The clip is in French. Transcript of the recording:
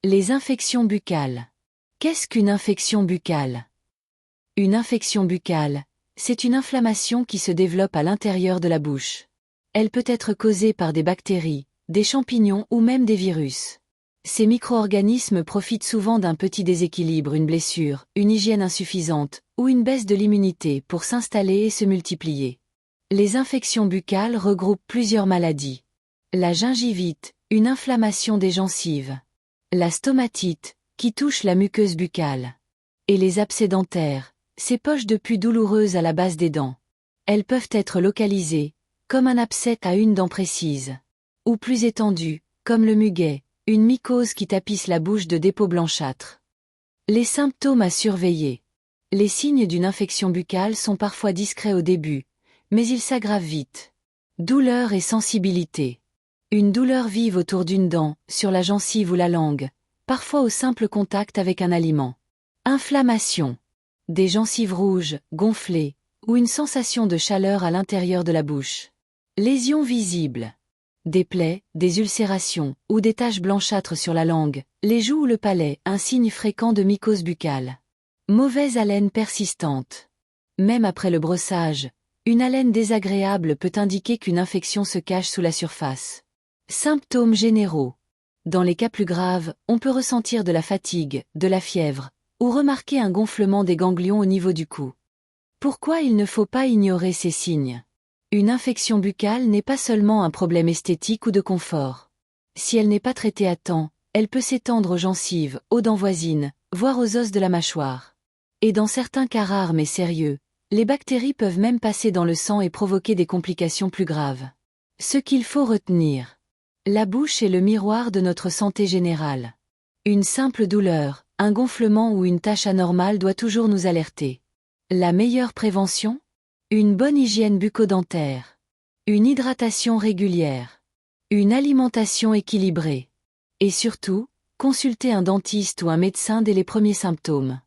Les infections buccales. Qu'est-ce qu'une infection buccale? Une infection buccale, c'est une inflammation qui se développe à l'intérieur de la bouche. Elle peut être causée par des bactéries, des champignons ou même des virus. Ces micro-organismes profitent souvent d'un petit déséquilibre, une blessure, une hygiène insuffisante, ou une baisse de l'immunité pour s'installer et se multiplier. Les infections buccales regroupent plusieurs maladies. La gingivite, une inflammation des gencives. La stomatite, qui touche la muqueuse buccale. Et les abcès dentaires, ces poches de pus douloureuses à la base des dents. Elles peuvent être localisées, comme un abcès à une dent précise. Ou plus étendues, comme le muguet, une mycose qui tapisse la bouche de dépôts blanchâtres. Les symptômes à surveiller. Les signes d'une infection buccale sont parfois discrets au début, mais ils s'aggravent vite. Douleur et sensibilité. Une douleur vive autour d'une dent, sur la gencive ou la langue, parfois au simple contact avec un aliment. Inflammation. Des gencives rouges, gonflées, ou une sensation de chaleur à l'intérieur de la bouche. Lésions visibles. Des plaies, des ulcérations, ou des taches blanchâtres sur la langue, les joues ou le palais, un signe fréquent de mycose buccale. Mauvaise haleine persistante. Même après le brossage, une haleine désagréable peut indiquer qu'une infection se cache sous la surface. Symptômes généraux. Dans les cas plus graves, on peut ressentir de la fatigue, de la fièvre, ou remarquer un gonflement des ganglions au niveau du cou. Pourquoi il ne faut pas ignorer ces signes? Une infection buccale n'est pas seulement un problème esthétique ou de confort. Si elle n'est pas traitée à temps, elle peut s'étendre aux gencives, aux dents voisines, voire aux os de la mâchoire. Et dans certains cas rares mais sérieux, les bactéries peuvent même passer dans le sang et provoquer des complications plus graves. Ce qu'il faut retenir. La bouche est le miroir de notre santé générale. Une simple douleur, un gonflement ou une tache anormale doit toujours nous alerter. La meilleure prévention? Une bonne hygiène bucco-dentaire. Une hydratation régulière. Une alimentation équilibrée. Et surtout, consulter un dentiste ou un médecin dès les premiers symptômes.